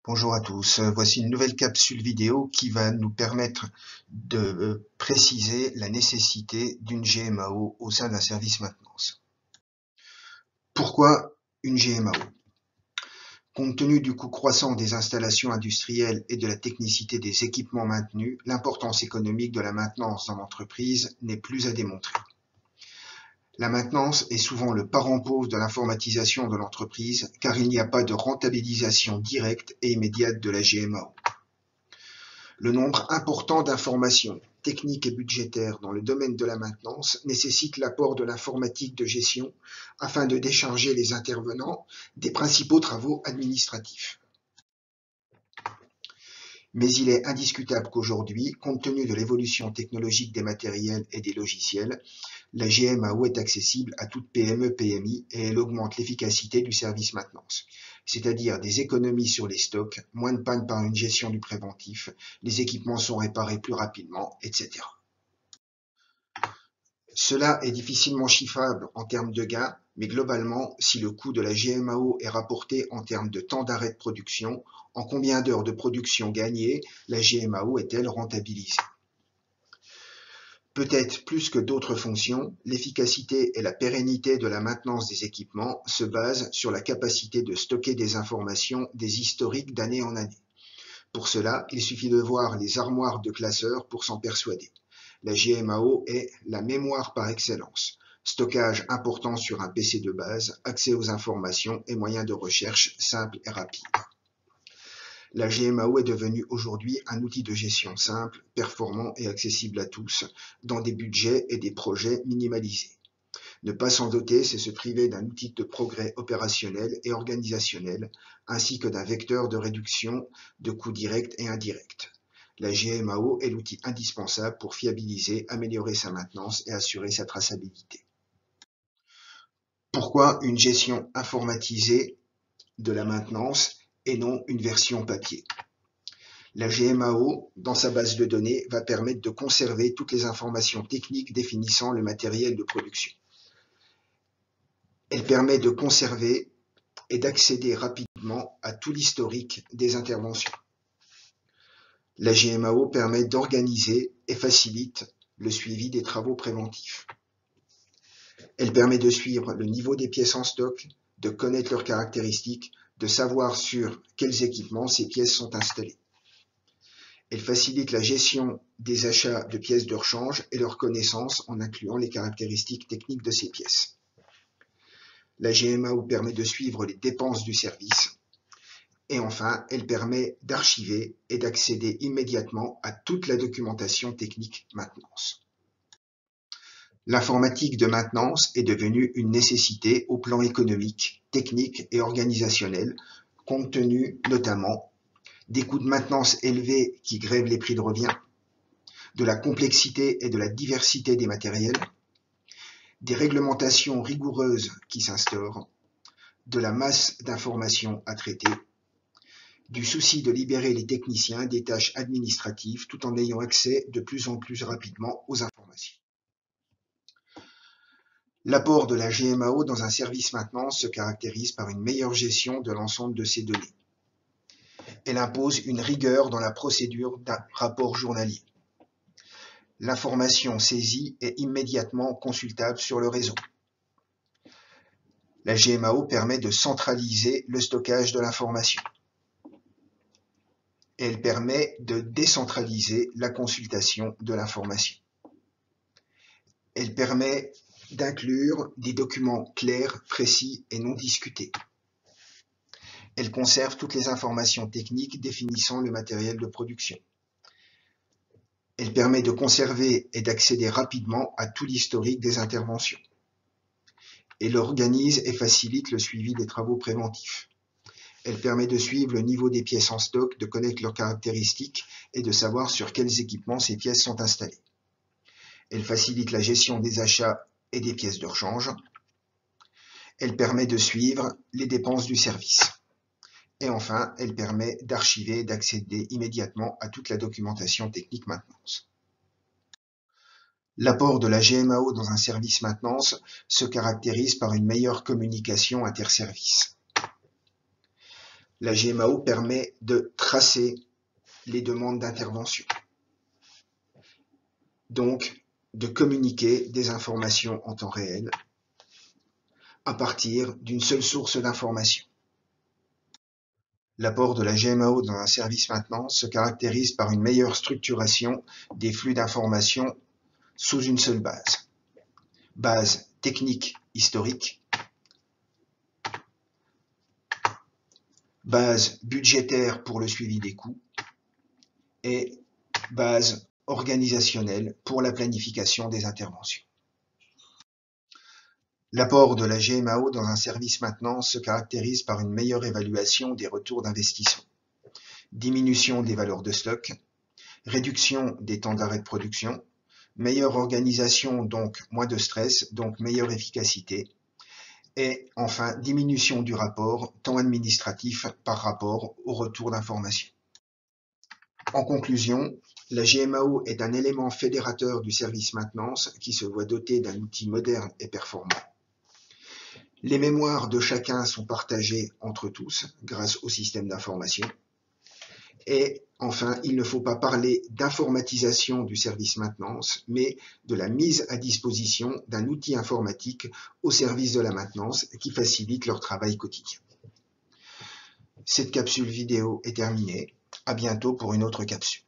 Bonjour à tous, voici une nouvelle capsule vidéo qui va nous permettre de préciser la nécessité d'une GMAO au sein d'un service maintenance. Pourquoi une GMAO? Compte tenu du coût croissant des installations industrielles et de la technicité des équipements maintenus, l'importance économique de la maintenance dans l'entreprise n'est plus à démontrer. La maintenance est souvent le parent pauvre de l'informatisation de l'entreprise car il n'y a pas de rentabilisation directe et immédiate de la GMAO. Le nombre important d'informations techniques et budgétaires dans le domaine de la maintenance nécessite l'apport de l'informatique de gestion afin de décharger les intervenants des principaux travaux administratifs. Mais il est indiscutable qu'aujourd'hui, compte tenu de l'évolution technologique des matériels et des logiciels, la GMAO est accessible à toute PME-PMI et elle augmente l'efficacité du service maintenance, c'est-à-dire des économies sur les stocks, moins de pannes par une gestion du préventif, les équipements sont réparés plus rapidement, etc. Cela est difficilement chiffrable en termes de gains, mais globalement, si le coût de la GMAO est rapporté en termes de temps d'arrêt de production, en combien d'heures de production gagnées la GMAO est-elle rentabilisée? Peut-être plus que d'autres fonctions, l'efficacité et la pérennité de la maintenance des équipements se basent sur la capacité de stocker des informations des historiques d'année en année. Pour cela, il suffit de voir les armoires de classeurs pour s'en persuader. La GMAO est la mémoire par excellence. Stockage important sur un PC de base, accès aux informations et moyens de recherche simples et rapides. La GMAO est devenue aujourd'hui un outil de gestion simple, performant et accessible à tous, dans des budgets et des projets minimalisés. Ne pas s'en doter, c'est se priver d'un outil de progrès opérationnel et organisationnel, ainsi que d'un vecteur de réduction de coûts directs et indirects. La GMAO est l'outil indispensable pour fiabiliser, améliorer sa maintenance et assurer sa traçabilité. Pourquoi une gestion informatisée de la maintenance et non une version papier? La GMAO, dans sa base de données, va permettre de conserver toutes les informations techniques définissant le matériel de production. Elle permet de conserver et d'accéder rapidement à tout l'historique des interventions. La GMAO permet d'organiser et facilite le suivi des travaux préventifs. Elle permet de suivre le niveau des pièces en stock, de connaître leurs caractéristiques, de savoir sur quels équipements ces pièces sont installées. Elle facilite la gestion des achats de pièces de rechange et leur connaissance en incluant les caractéristiques techniques de ces pièces. La GMAO permet de suivre les dépenses du service. Et enfin, elle permet d'archiver et d'accéder immédiatement à toute la documentation technique maintenance. L'informatique de maintenance est devenue une nécessité au plan économique, technique et organisationnel, compte tenu notamment des coûts de maintenance élevés qui grèvent les prix de revient, de la complexité et de la diversité des matériels, des réglementations rigoureuses qui s'instaurent, de la masse d'informations à traiter, du souci de libérer les techniciens des tâches administratives tout en ayant accès de plus en plus rapidement aux informations. L'apport de la GMAO dans un service maintenance se caractérise par une meilleure gestion de l'ensemble de ces données. Elle impose une rigueur dans la procédure d'un rapport journalier. L'information saisie est immédiatement consultable sur le réseau. La GMAO permet de centraliser le stockage de l'information. Elle permet de décentraliser la consultation de l'information. Elle permet d'inclure des documents clairs, précis et non discutés. Elle conserve toutes les informations techniques définissant le matériel de production. Elle permet de conserver et d'accéder rapidement à tout l'historique des interventions. Elle organise et facilite le suivi des travaux préventifs. Elle permet de suivre le niveau des pièces en stock, de connaître leurs caractéristiques et de savoir sur quels équipements ces pièces sont installées. Elle facilite la gestion des achats et des pièces de rechange. Elle permet de suivre les dépenses du service. Et enfin, elle permet d'archiver et d'accéder immédiatement à toute la documentation technique maintenance. L'apport de la GMAO dans un service maintenance se caractérise par une meilleure communication interservices. La GMAO permet de tracer les demandes d'intervention, donc de communiquer des informations en temps réel à partir d'une seule source d'information. L'apport de la GMAO dans un service maintenance se caractérise par une meilleure structuration des flux d'informations sous une seule base. Base technique historique, base budgétaire pour le suivi des coûts et base organisationnelle pour la planification des interventions. L'apport de la GMAO dans un service maintenance se caractérise par une meilleure évaluation des retours d'investissement, diminution des valeurs de stock, réduction des temps d'arrêt de production, meilleure organisation, donc moins de stress, donc meilleure efficacité, et enfin diminution du rapport, temps administratif par rapport au retour d'information. En conclusion, la GMAO est un élément fédérateur du service maintenance qui se voit doté d'un outil moderne et performant. Les mémoires de chacun sont partagées entre tous grâce au système d'information. Et enfin, il ne faut pas parler d'informatisation du service maintenance, mais de la mise à disposition d'un outil informatique au service de la maintenance qui facilite leur travail quotidien. Cette capsule vidéo est terminée. À bientôt pour une autre capsule.